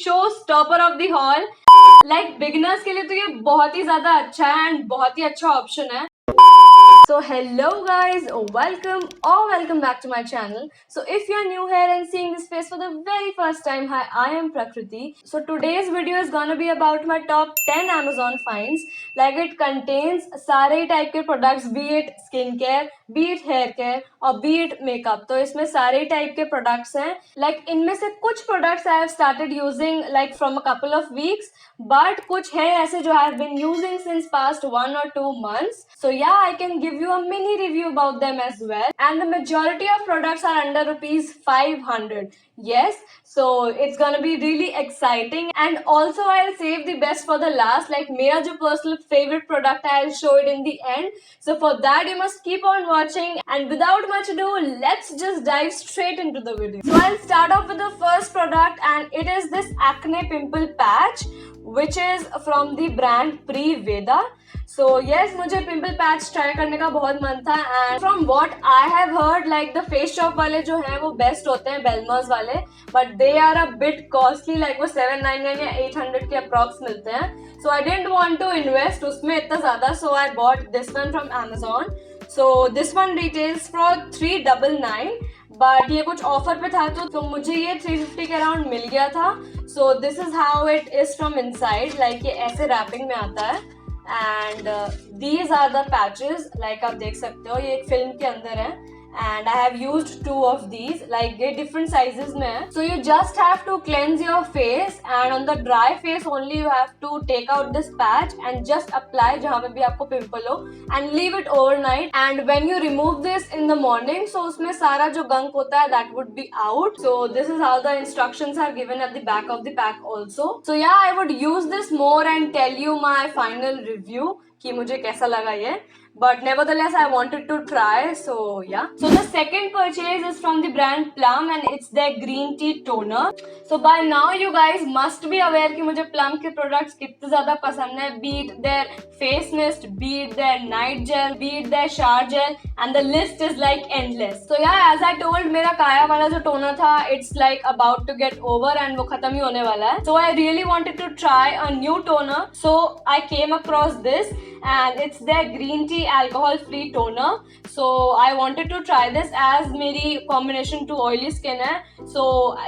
Show stopper of the hall. Like beginners के लिए तो ये बहुत ही ज्यादा अच्छा है एंड बहुत ही अच्छा ऑप्शन है। So hello guys, welcome back to my channel. So if you are new here and seeing this face for the very first time, hi, I am Prakriti. So today's video is gonna be about my top 10 Amazon finds. Like it contains सारे type के products, be it skincare, be it hair care और be it makeup. तो इसमें सारे type के products हैं. Like इनमें से कुछ products I have started using like from a couple of weeks, but कुछ है ऐसे जो I have been using since past 1 or 2 months. So yeah, I can give you a mini review about them as well. And the majority of products are under rupees 500. Yes, so it's gonna be really exciting. And also I'll save the best for the last. Like मेरा जो personal favorite product है, I'll show it in the end. So for that you must keep on watching. And without much ado, let's just dive straight into the video. So I'll start off with the first product, and it is this acne pimple patch, which is from the brand Preveda. So yes, मुझे pimple patch try करने का बहुत मन था and from what I have heard like the Face Shop वाले जो हैं वो बेस्ट होते हैं, बेलमर्स वाले, but they are a bit costly, like वो 799 या 800 के अप्रॉक्स मिलते हैं. So I didn't want to invest उसमें इतना ज़्यादा, so I bought this one from Amazon. So this one retails for 399, but ये कुछ ऑफर पे था तो मुझे ये 350 के अराउंड मिल गया था. So this is how it is from inside. Like ये ऐसे रैपिंग में आता है and these are the patches. Like आप देख सकते हो ये एक फिल्म के अंदर है and I have used 2 of these. Like ये different sizes में है. So you just have to cleanse your face and on the dry face only you have to take out this patch and just apply जहाँ पे भी आपको pimple हो and leave it overnight. And when you remove this in the morning, so उसमें सारा जो गंक होता है that would be out. So this is how the instructions are given at the back of the pack also. So yeah, I would use this more and tell you my final review कि मुझे कैसा लगा ये. But nevertheless, I wanted to try. So yeah. So the second purchase is from the brand Plum and it's their green tea toner. So by now you guys must be aware कि मुझे Plum के products कितने ज़्यादा पसंद है. Be it their face mist, be it their night gel, be it their shower gel, and the list is like endless. So yeah, as I told, मेरा काया वाला जो toner था, it's like about to get over and वो खत्म ही होने वाला है. So I really wanted to try a new toner. So I came across this and it's their green tea alcohol free toner. So I wanted to try this as मेरी combination to oily skin है. So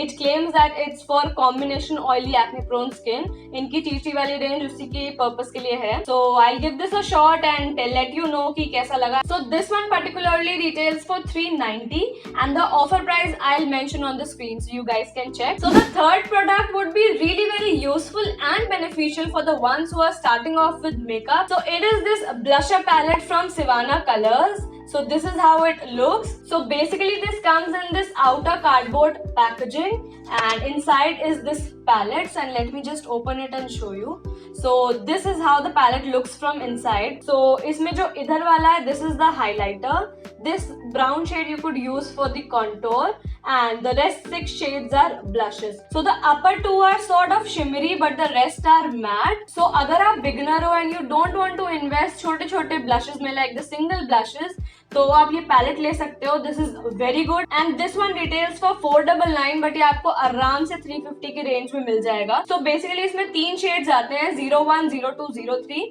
it claims that it's for combination oily acne prone skin. इनकी T वाली range उसी की purpose के लिए है. So I'll give this a shot and let you know कि कैसा लगा. So this one particularly retails for 390 and the offer price I'll mention on the screen so you guys can check. So the third product would be really very useful and beneficial for the ones who are starting off with makeup. So it is this blusher palette from Sivana Colors. So this is how it looks. So basically this comes in this outer cardboard packaging and inside is this palette, and let me just open it and show you. So this is how the palette looks from inside. So इसमें जो इधर वाला है, this is the highlighter. This brown shade you could use for the contour and the rest 6 shades are blushes. So the upper 2 are sort of shimmery but the rest are matte. So अगर आप beginner हो and you don't want to invest छोटे छोटे blushes में like the single blushes, तो आप ये palette ले सकते हो. This is very good and this one retails for 499, but ये आपको आराम से 350 की रेंज में मिल जाएगा. सो बेसिकली इसमें 3 शेड्स आते हैं, 01, 02, 03.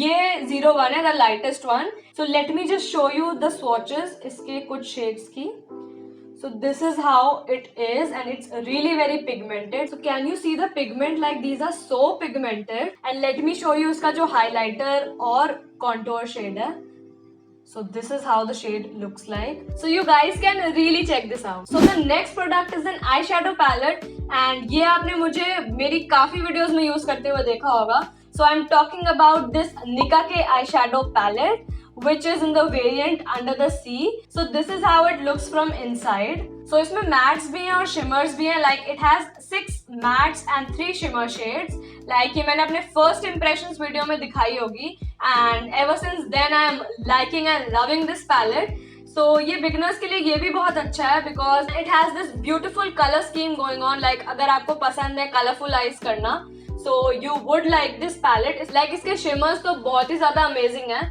ये 01 है, the lightest one. So let me just show you the swatches इसके कुछ शेड्स की. So this is how it is and it's really very pigmented. So can you see the pigment? Like these are so pigmented. And let me show you इसका जो highlighter और contour shade है. So this is how the shade looks like. So you guys can really check this out. So the next product is an eyeshadow palette and ये आपने मुझे मेरी काफी videos में यूज करते हुए देखा होगा. So I'm talking about this Nika K eyeshadow palette, which is in the variant Under the Sea. So this is how it looks from inside. So इसमें mattes भी हैं और shimmers भी हैं. Like it has 6 mattes and 3 shimmer shades. Like ये मैंने अपने first impressions video में दिखाई होगी. And ever since then I am liking and loving this palette. So ये beginners के लिए ये भी बहुत अच्छा है because it has this beautiful color scheme going on. Like अगर आपको पसंद है colorful eyes करना, so you would like this palette. It's like इसके shimmers तो बहुत ही ज़्यादा amazing है.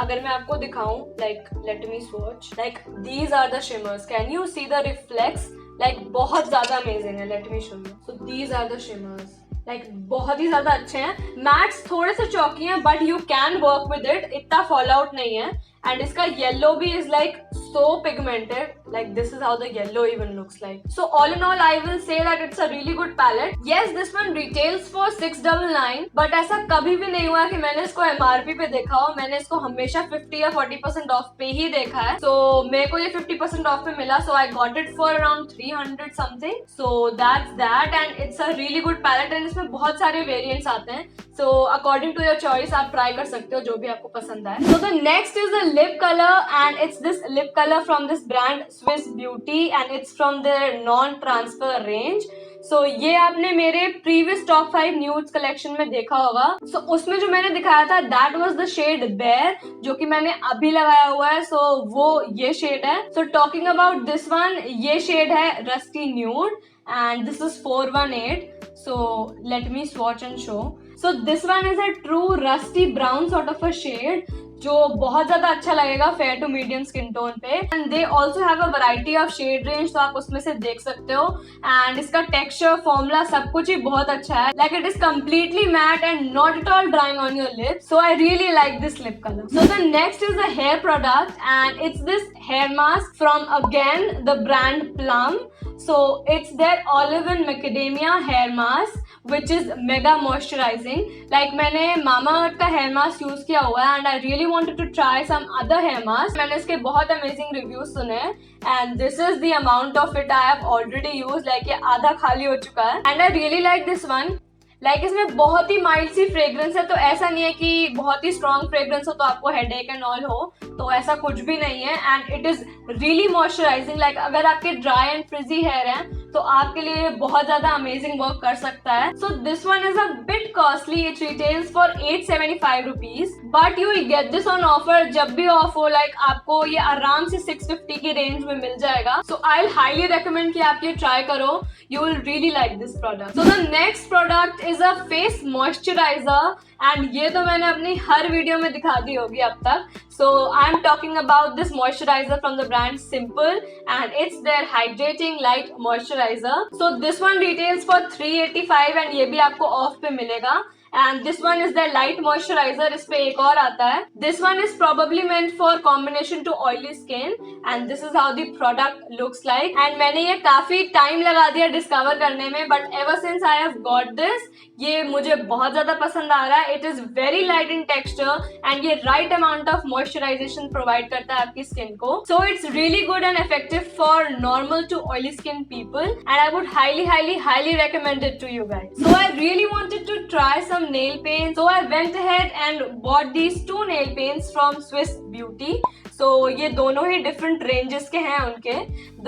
अगर मैं आपको दिखाऊं, like let me swatch. Like these are the shimmers. Can you see the reflex like बहुत ज्यादा अमेजिंग है. Let me show you. So these are the shimmers. Like बहुत ही ज्यादा अच्छे हैं. मैट्स थोड़े से चौकी हैं but you can work with it. इतना फॉल आउट नहीं है. एंड इसका येलो भी is like so pigmented. Like this is how the yellow even looks like. So all in all, I will say that it's a really good palette. Yes, this one retails for 699, but ऐसा कभी भी नहीं हुआ कि मैंने इसको MRP पे देखा हो. मैंने इसको हमेशा 50 या 40% ऑफ पे ही देखा है. So मेरे को ये 50% ऑफ पे मिला. So I got it for around 300 something. So that's that, and it's a really good palette. And इसमें बहुत सारे variants आते हैं. So according to your choice, आप try कर सकते हो जो भी आपको पसंद आए. So the next is the lip color, and it's this lip color from this brand Swiss Beauty, and it's from their non-transfer range. So ये आपने मेरे previous top 5 nudes collection में देखा होगा. So उसमें जो मैंने दिखाया था that was the shade Bare, जो कि मैंने अभी लगाया हुआ है. So वो ये shade है. So talking about this one, ये shade है Rusty Nude, and this is 418. So let me swatch and show. So this one is a true rusty brown sort of a shade, जो बहुत ज्यादा अच्छा लगेगा fair to medium skin tone पे. And they also have a variety of shade range, तो आप उसमें से देख सकते हो. एंड इसका टेक्सचर, फॉर्मूला, सब कुछ ही बहुत अच्छा है. Like it is completely matte and not at all drying on your lips. So I really like this lip colour. So the next is a hair product, and it's this hair mask from again the brand Plum. So it's their olive and macadamia hair mask, which is mega moisturizing. Like मैंने Mamaearth का hair mask use किया हुआ है, and I really wanted to try some other hair mask. मैंने इसके बहुत amazing reviews सुने हैं, and this is the amount of it I have already used. Like ये आधा खाली हो चुका है, and I really like this one. Like इसमें बहुत ही माइल्ड सी फ्रेग्रेंस है, तो ऐसा नहीं है कि बहुत ही स्ट्रॉन्ग फ्रेग्रेंस हो तो आपको हेडेक एंड ऑल हो, तो ऐसा कुछ भी नहीं है. And it is really moisturising. Like अगर आपके ड्राई एंड फ्रिजी हेयर है तो आपके लिए बहुत ज्यादा अमेजिंग वर्क कर सकता है. सो this one is a bit costly. It retails for 875 rupees, but you will get this on offer. जब भी ऑफ हो, लाइक आपको ये आराम से 650 की रेंज में मिल जाएगा. सो आई विल हाईली रेकमेंड कि आप ये ट्राई करो. You will really like this product. So the next product is a face moisturizer, and ये तो मैंने अपनी हर वीडियो में दिखा दी होगी अब तक. So I am talking about this moisturizer from the brand Simple, and it's their hydrating light moisturizer. So this one retails for 385, and ये भी आपको ऑफ पे मिलेगा. And this one is the light moisturizer. इस पे एक और आता है. This one is probably meant for combination to oily skin, and this is how the product looks like. And मैंने ये काफी टाइम लगा दिया डिस्कवर करने में, but ever since I have got this, ये मुझे बहुत ज्यादा पसंद आ रहा है. It is very light in texture, and ये right amount of moisturization provide करता है आपकी स्किन को. So it's really good and effective for normal to oily skin people, and I would highly recommend it to you guys. So I really wanted to try some nail paints, so I went ahead and bought these 2 nail paints from Swiss Beauty. So ये दोनों ही different ranges के हैं उनके.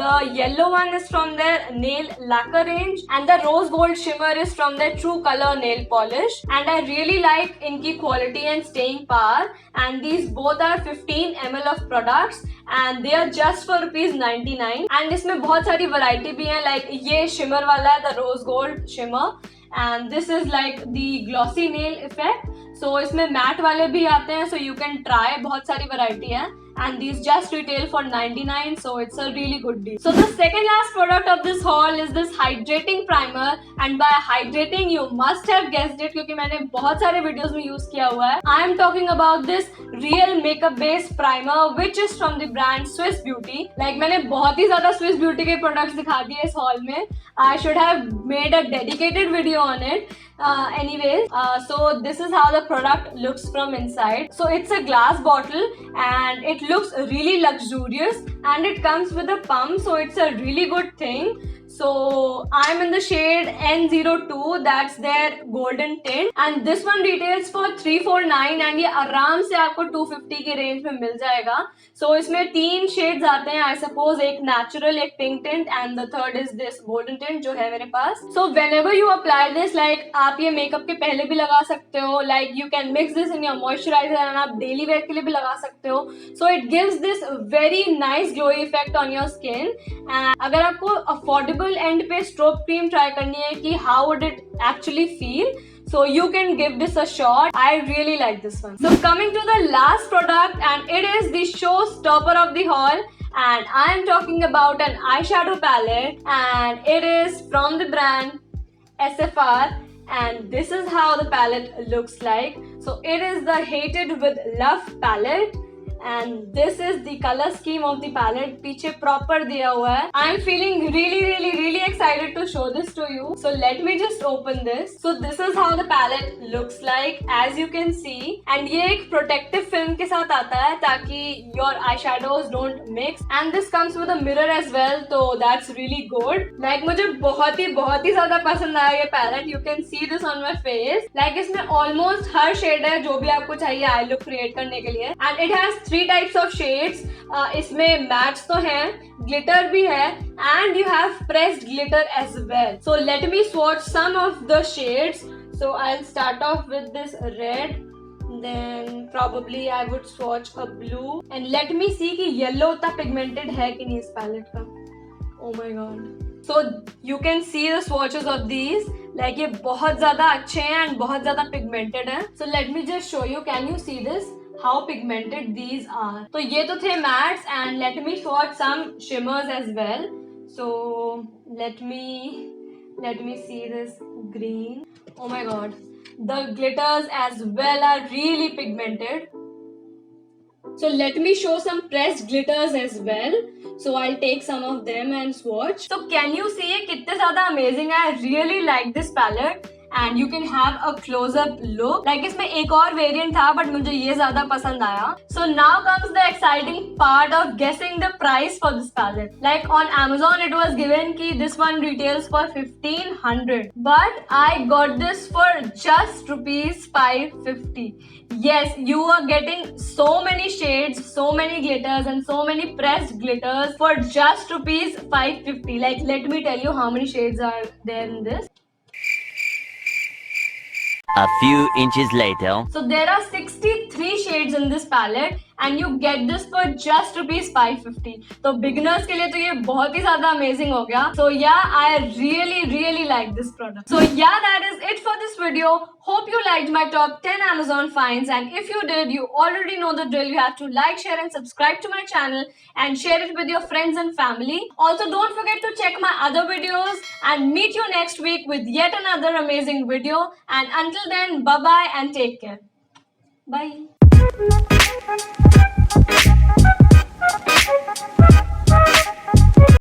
The yellow one is from their nail lacquer range, and the rose gold shimmer is from their true color nail polish. And I really like इनकी quality and staying power. And these both are 15 ml of products, and they are just for ₹99. And इसमें बहुत सारी variety भी है. Like ये shimmer वाला है, the rose gold shimmer, and this is like the glossy nail effect. So इसमें matte वाले भी आते हैं, so you can try. बहुत सारी variety है, and these just retail for 99, so it's a really good deal. So the second last product of this haul is this hydrating primer, and by hydrating you must have guessed it क्योंकि मैंने बहुत सारे videos में use किया हुआ है. I am talking about this real makeup based primer which is from the brand Swiss Beauty. Like मैंने बहुत ही ज़्यादा Swiss Beauty के products दिखा दिए इस haul में. I should have made a dedicated video on it. Anyways, so this is how the product looks from inside. So it's a glass bottle, and it looks really luxurious, and it comes with a pump, so it's a really good thing. So I'm in the shade N02, that's their golden tint, and this one retails for 349, and ये आराम से आपको 250 की range में मिल जाएगा. So इसमें 3 shades आते हैं, I suppose. एक natural, एक pink tint, and the third is this golden tint जो है मेरे पास. So whenever you apply this, like आप ये मेकअप के पहले भी लगा सकते हो. Like you can mix this in your moisturizer, and आप daily wear के लिए भी लगा सकते हो. So it gives this very nice glowy effect on your skin. And अगर आपको affordable एंड पे स्ट्रोब क्रीम ट्राई करनी है कि how would it actually feel, so you can give this a shot. I really like this one. So coming to the last product, and it is the showstopper of the haul, and I am talking about an eyeshadow palette, and it is from the brand SFR, and this is how the palette looks like. So it is the Hated with Love palette, and this is the color scheme of the palette. पीछे proper दिया हुआ है. I am feeling really excited to show this to you. So let me just open this. So this is how the palette looks like, as you can see. And ये एक protective film के साथ आता है ताकि your eyeshadows don't mix. And this comes with a mirror as well, so that's really good. Like मुझे बहुत ही ज़्यादा पसंद आया ये palette. You can see this on my face. Like इसमें almost हर shade है जो भी आपको चाहिए eye look create करने के लिए. And it has 3 types of shades. इसमें मैट्स तो हैं, ग्लिटर भी है, and you have pressed glitter as well. So let me swatch some of the shades. So I'll start off with this red, then probably I would swatch a blue, and let me see कि yellow उतना pigmented है कि नहीं इस palette का. Oh my god. So you can see the swatches of these. Like ये बहुत ज़्यादा अच्छे हैं and बहुत ज़्यादा pigmented हैं. So let me just show you. Can you see this? How pigmented these are. तो ये तो थे mattes, and let me swatch some shimmers as well. So let me see this green. Oh my god, the glitters as well are really pigmented. So let me show some pressed glitters as well. So I'll take some of them and swatch. So can you see ये कितने ज़्यादा amazing है? I really like this palette. And you can have a close-up look. Like इसमें एक और variant था, but मुझे ये ज़्यादा पसंद आया. So now comes the exciting part of guessing the price for this palette. Like on Amazon, it was given कि this one retails for 1500, but I got this for just rupees 550. Yes, you are getting so many shades, so many glitters, and so many pressed glitters for just rupees 550. Like let me tell you how many shades are there in this. A few inches later. So there are 63 shades in this palette, and you get this for just rupees 550. तो beginners के लिए तो ये बहुत ही ज़्यादा amazing हो गया. So yeah, I really like this product. So yeah, that is it for this video. Hope you liked my top 10 Amazon finds, and if you did, you already know the drill. You have to like, share and subscribe to my channel and share it with your friends and family. Also, don't forget to check my other videos, and meet you next week with yet another amazing video. And until then, bye bye and take care. Bye.